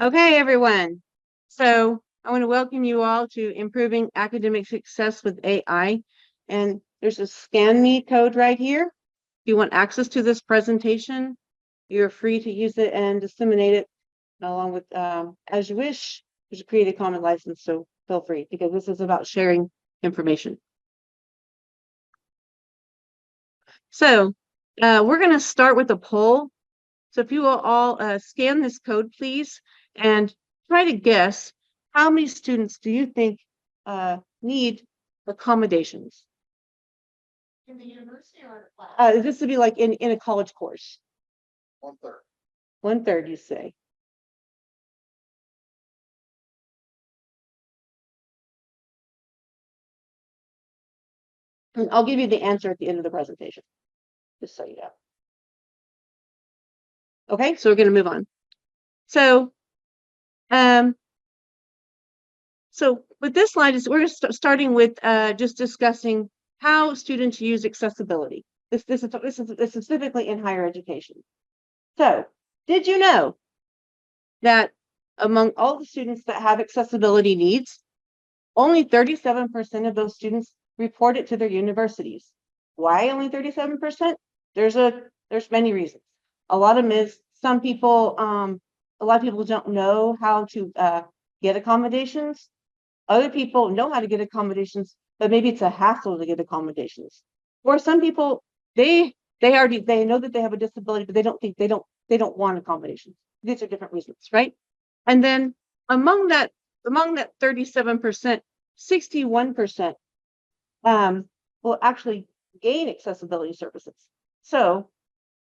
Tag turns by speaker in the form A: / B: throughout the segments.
A: Okay, everyone. So I want to welcome you all to Improving Academic Success with AI. And there's a Scan Me code right here. If you want access to this presentation, you're free to use it and disseminate it along with as you wish. There's a Creative Commons license, so feel free, because this is about sharing information. So we're going to start with a poll. So if you will all scan this code, please, and try to guess how many students do you think need accommodations?
B: In the university or
A: This would be like in a college course.
B: 1/3.
A: 1/3, you say. And I'll give you the answer at the end of the presentation, just so you know. Okay, so we're going to move on. So with this slide is we're starting with just discussing how students use accessibility. This is specifically in higher education. So, did you know that among all the students that have accessibility needs, only 37% of those students report it to their universities? Why only 37%? There's many reasons. A lot of them is a lot of people don't know how to get accommodations. Other people know how to get accommodations, but maybe it's a hassle to get accommodations. Or some people, they know that they have a disability, but they don't want accommodations. These are different reasons, right? And then among that 37%, 61% will actually gain accessibility services. So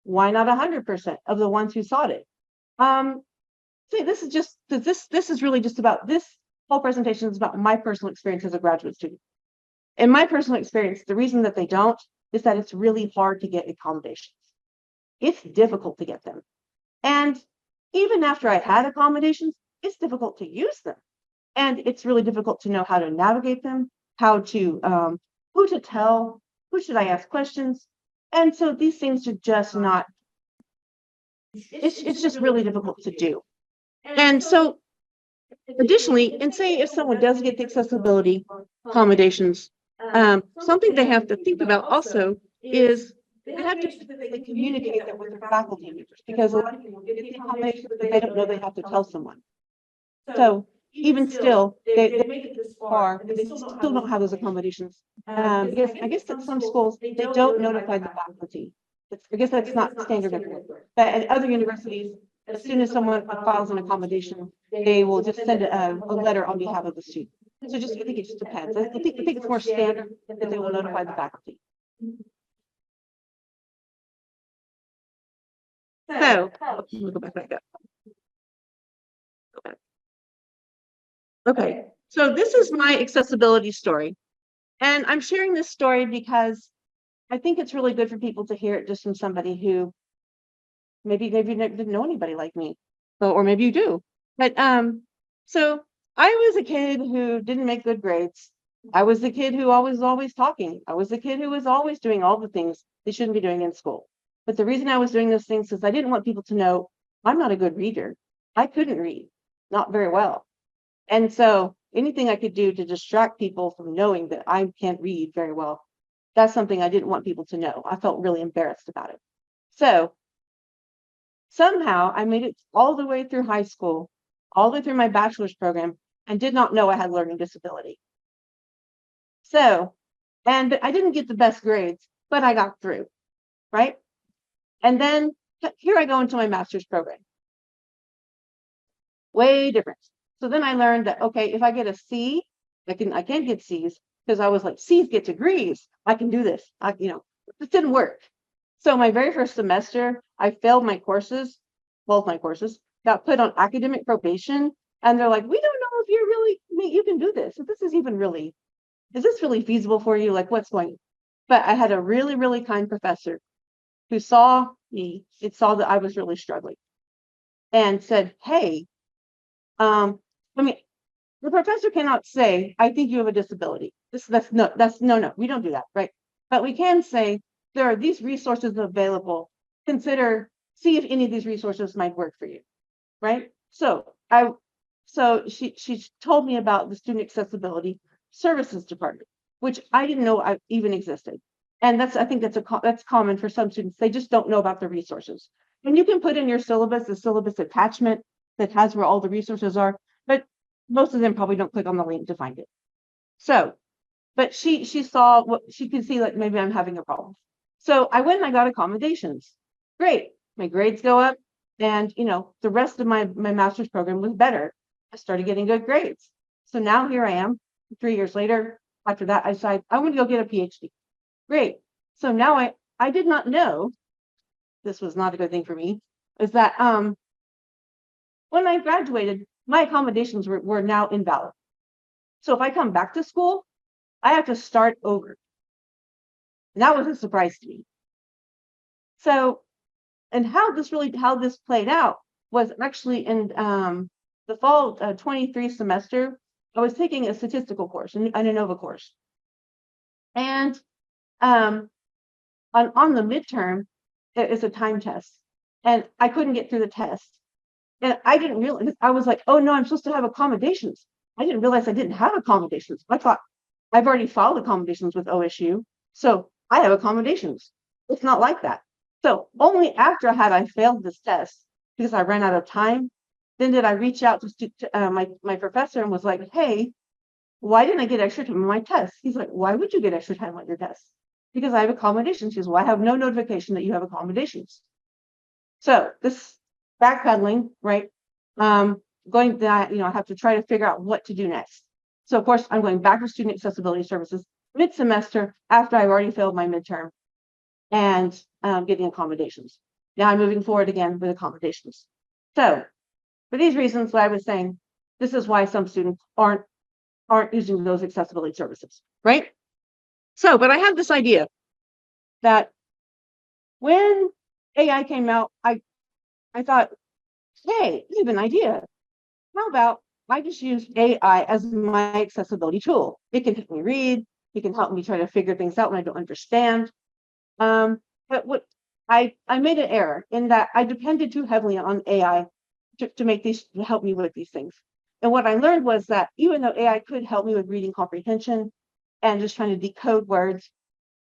A: why not 100% of the ones who sought it? See, this is really just about this whole presentation is about my personal experience as a graduate student. In my personal experience, the reason that they don't is that it's really hard to get accommodations. It's difficult to get them. And even after I had accommodations, it's difficult to use them. And it's really difficult to know how to navigate them, how to, who to tell, who should I ask questions. And so these things are just not, it's just really difficult to do. And so additionally, and say if someone does get the accessibility accommodations, something they have to think about also is they have to communicate that with their faculty members, because a lot of people get the accommodations, but they don't know they have to tell someone. So even still, they make it this far, and they still don't have those accommodations. Because I guess that some schools, they don't notify the faculty. I guess that's not standard everywhere. But at other universities, as soon as someone files an accommodation, they will just send a letter on behalf of the student. So I think it just depends. I think it's more standard that they will notify the faculty. So we'll go back up. Go back. Okay, so this is my accessibility story. And I'm sharing this story because I think it's really good for people to hear it just from somebody who maybe didn't know anybody like me, or maybe you do. But so I was a kid who didn't make good grades. I was the kid who was always talking. I was the kid who was always doing all the things they shouldn't be doing in school. But the reason I was doing those things is I didn't want people to know I'm not a good reader. I couldn't read, not very well. And so anything I could do to distract people from knowing that I can't read very well, that's something I didn't want people to know. I felt really embarrassed about it. So somehow I made it all the way through high school, all the way through my bachelor's program, and did not know I had learning disability. So, and I didn't get the best grades, but I got through, right? And then here I go into my master's program. Way different. So then I learned that, okay, if I get a C, I can get C's, because I was like, C's get degrees. I can do this. It didn't work. So my very first semester, I failed my courses, both my courses, got put on academic probation. And they're like, we don't know if you can do this. If this is this really feasible for you? Like, what's going on? But I had a really, really kind professor who saw me, saw that I was really struggling, and said, hey, the professor cannot say, I think you have a disability. No, we don't do that, right? But we can say, there are these resources available. See if any of these resources might work for you, right? So so she told me about the Student Accessibility Services Department, which I didn't know I even existed. And I think that's common for some students. They just don't know about the resources. And you can put in your syllabus, the syllabus attachment that has where all the resources are, but most of them probably don't click on the link to find it. So, but she saw what she could see, like maybe I'm having a problem. So I went and I got accommodations. Great. My grades go up, and the rest of my master's program was better. I started getting good grades. So now here I am 3 years later. After that, I decided I want to go get a PhD. Great. So now I did not know, this was not a good thing for me, is that when I graduated, my accommodations were now invalid. So if I come back to school, I have to start over. And that was a surprise to me. So, and how this played out was actually in the fall 23 semester. I was taking a statistical course, an ANOVA course. And on the midterm, it is a time test. And I couldn't get through the test. And I didn't realize, I was like, oh no, I'm supposed to have accommodations. I didn't realize I didn't have accommodations. I thought I've already filed accommodations with OSU, so I have accommodations. It's not like that. So only after I failed this test, because I ran out of time, then did I reach out to my professor and was like, hey, why didn't I get extra time on my test? He's like, why would you get extra time on your test? Because I have accommodations. He says, well, I have no notification that you have accommodations. So this backpedaling, right? Going that, I have to try to figure out what to do next. So of course, I'm going back to Student Accessibility Services mid-semester after I've already failed my midterm and getting accommodations. Now I'm moving forward again with accommodations. So for these reasons, what I was saying, this is why some students aren't using those accessibility services, right? So, but I have this idea that when AI came out, I thought, hey, I have an idea. How about I just use AI as my accessibility tool? It can help me read. It can help me try to figure things out when I don't understand. But what I made an error in that I depended too heavily on AI to help me with these things. And what I learned was that even though AI could help me with reading comprehension and just trying to decode words,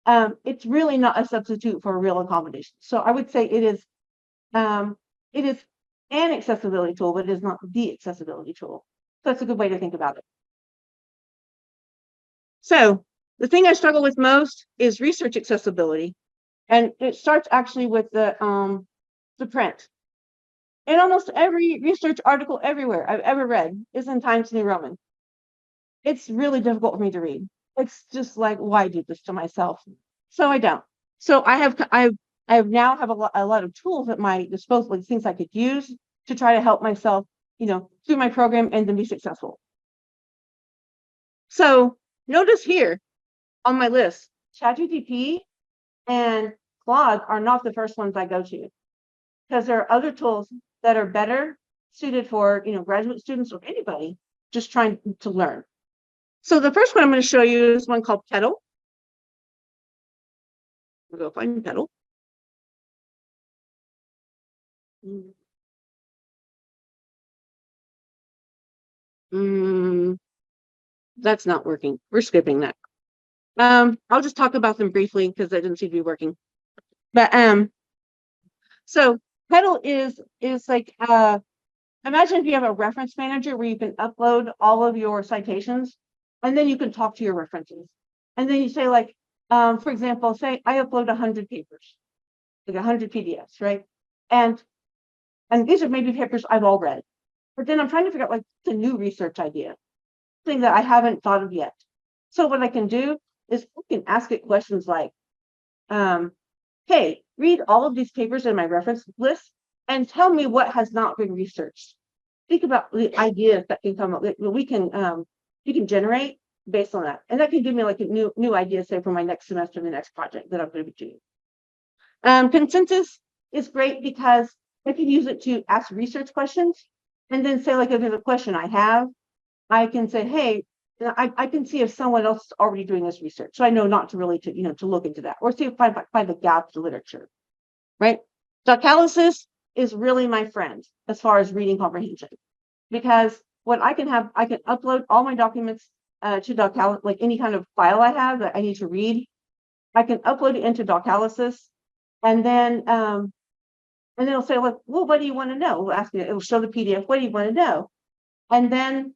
A: it's really not a substitute for a real accommodation. So I would say it is an accessibility tool, but it is not the accessibility tool. So that's a good way to think about it. So the thing I struggle with most is research accessibility. And it starts actually with the print. And almost every research article everywhere I've ever read is in Times New Roman. It's really difficult for me to read. It's just like, why do this to myself? So I don't. So I now have a lot of tools at my disposal, things I could use to try to help myself, through my program and then be successful. So notice here on my list, ChatGPT and Claude are not the first ones I go to, because there are other tools that are better suited for, graduate students or anybody just trying to learn. So the first one I'm going to show you is one called Petal. We'll go find Petal. That's not working. We're skipping that. I'll just talk about them briefly because that didn't seem to be working. But so Petal is like imagine if you have a reference manager where you can upload all of your citations and then you can talk to your references. And then you say, like, for example, say I upload 100 papers, like 100 PDFs, right? And these are maybe papers I've all read. But then I'm trying to figure out like the new research idea, thing that I haven't thought of yet. So what I can do is I can ask it questions like, hey, read all of these papers in my reference list and tell me what has not been researched. Think about the ideas that can come up that you can generate based on that. And that can give me like a new idea, say, for my next semester, the next project that I'm going to be doing. Consensus is great because I can use it to ask research questions. And then say, like, if there's a question I have, I can say, hey, I can see if someone else is already doing this research. So I know not to really to look into that or see if I find the gap in literature, right? Docalysis is really my friend as far as reading comprehension. because what I can upload all my documents to Doctalysis, like any kind of file I have that I need to read. I can upload it into Doctalysis, and then it'll say, like, well, what do you want to know? It'll ask me, it will show the PDF, what do you want to know? And then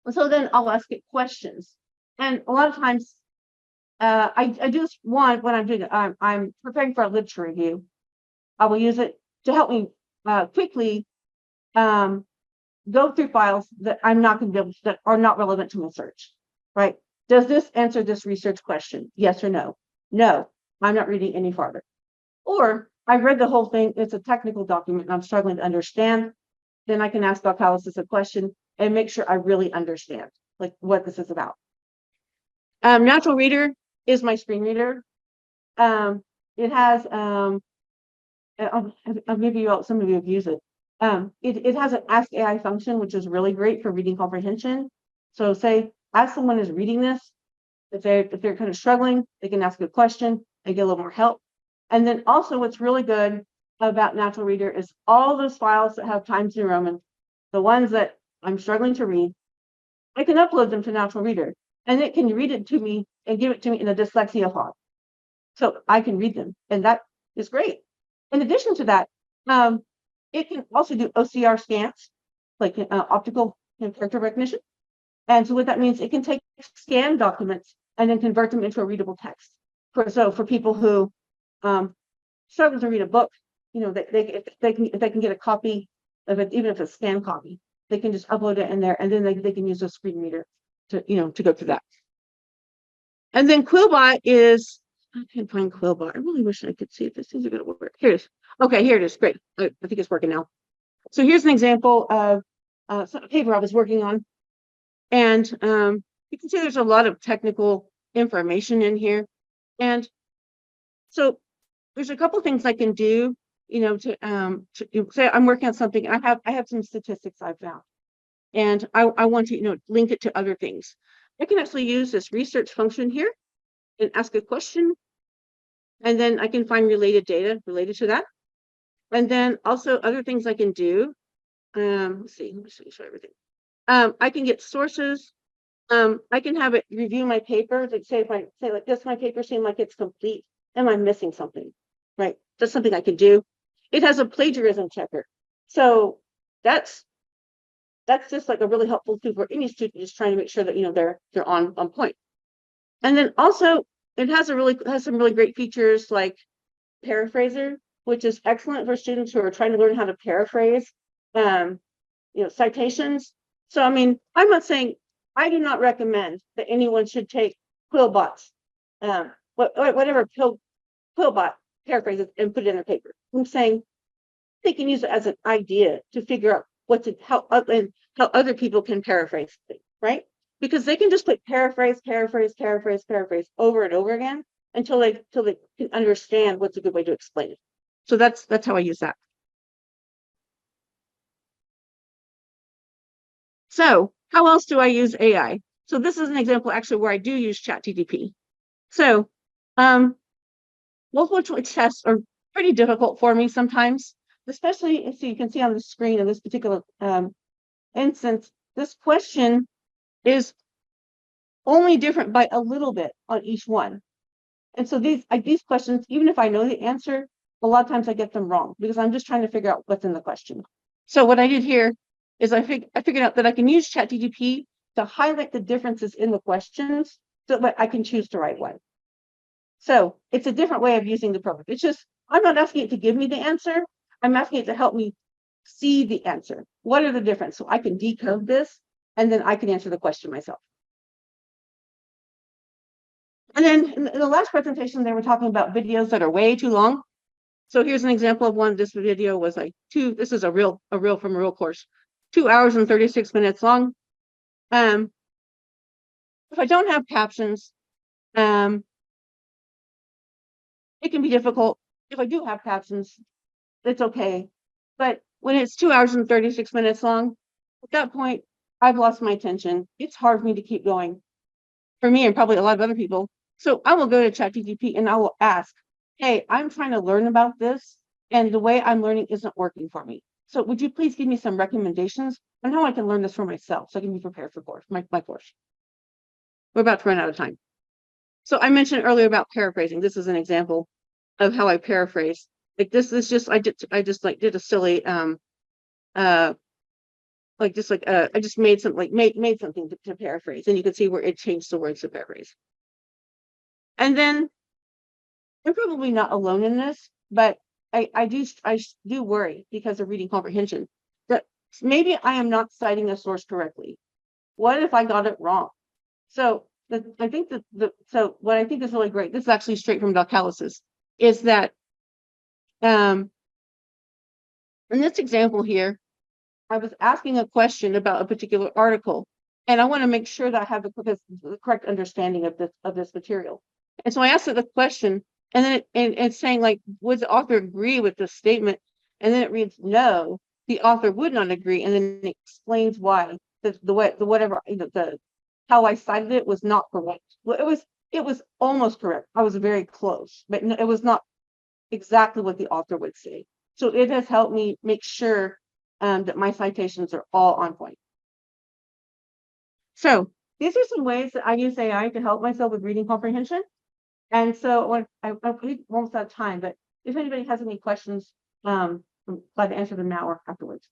A: I'll ask it questions. And a lot of times I do this one when I'm doing I'm preparing for a literature review. I will use it to help me quickly go through files that I'm not going to be able to, that are not relevant to my search, right? Does this answer this research question? Yes or no? No, I'm not reading any farther. Or I've read the whole thing, it's a technical document and I'm struggling to understand. Then I can ask Doctalysis a question and make sure I really understand like what this is about. Natural Reader is my screen reader. It has maybe some of you have used it. It has an Ask AI function, which is really great for reading comprehension. So say, as someone is reading this, if they're kind of struggling, they can ask a question, they get a little more help. And then also what's really good about Natural Reader is all those files that have Times New Roman, the ones that I'm struggling to read, I can upload them to Natural Reader and it can read it to me and give it to me in a dyslexia font. So I can read them, and that is great. In addition to that, it can also do OCR scans, like optical character recognition. And so what that means, it can take scanned documents and then convert them into a readable text. For people who struggle to read a book, you know, if they can get a copy of it, even if it's a scanned copy, they can just upload it in there, and then they can use a screen reader to go through that. And then Quillbot is, I can't find Quillbot. I really wish I could see if this is going to work. Here it is. Okay, here it is. Great. I think it's working now. So here's an example of a paper I was working on. And you can see there's a lot of technical information in here. And so there's a couple things I can do, to say I'm working on something. I have some statistics I've found. And I want to, link it to other things. I can actually use this research function here and ask a question. And then I can find related data related to that. And then also other things I can do. Let's see, let me show everything. I can get sources. I can have it review my paper. Like say if I say like this, my paper seems like it's complete. Am I missing something? Right. That's something I can do. It has a plagiarism checker. So that's just like a really helpful tool for any student just trying to make sure that they're on point. And then also it has some really great features like Paraphraser, which is excellent for students who are trying to learn how to paraphrase citations. So I mean, I'm not saying, I do not recommend that anyone should take Quillbot's whatever Quillbot paraphrases and put it in their paper. I'm saying they can use it as an idea to figure out how other people can paraphrase things, right? Because they can just put paraphrase over and over again until they can understand what's a good way to explain it. So that's how I use that. So how else do I use AI? So this is an example actually where I do use ChatGPT. So multiple choice tests are pretty difficult for me sometimes, especially if you can see on the screen in this particular instance, this question is only different by a little bit on each one. And so these questions, even if I know the answer, a lot of times I get them wrong because I'm just trying to figure out what's in the question. So what I did here is I figured out that I can use ChatGPT to highlight the differences in the questions so that I can choose the right one. So it's a different way of using the program. It's just, I'm not asking it to give me the answer. I'm asking it to help me see the answer. What are the differences? So I can decode this and then I can answer the question myself. And then in the last presentation, they were talking about videos that are way too long. So here's an example of one. This video was like this is a reel from a real course, 2 hours and 36 minutes long. If I don't have captions, it can be difficult. If I do have captions, it's okay. But when it's 2 hours and 36 minutes long, at that point, I've lost my attention. It's hard for me to keep going. For me and probably a lot of other people. So I will go to ChatGPT and I will ask, hey, I'm trying to learn about this, and the way I'm learning isn't working for me. So would you please give me some recommendations on how I can learn this for myself so I can be prepared for my course? We're about to run out of time. So I mentioned earlier about paraphrasing. This is an example of how I paraphrase. Like this is just I just like did a silly I just made something to paraphrase, and you can see where it changed the words to paraphrase. And then I'm probably not alone in this, but I do worry because of reading comprehension that maybe I am not citing a source correctly. What if I got it wrong? So I think so what I think is really great, this is actually straight from Docalisis, is that in this example here, I was asking a question about a particular article, and I want to make sure that I have the correct understanding of this material. And so I asked it the question, and then it's saying like, would the author agree with this statement? And then it reads, no, the author would not agree, and then it explains why the how I cited it was not correct. Well, it was almost correct. I was very close, but it was not exactly what the author would say. So it has helped me make sure that my citations are all on point. So these are some ways that I use AI to help myself with reading comprehension. And so I'm almost out of time, but if anybody has any questions, I'm glad to answer them now or afterwards.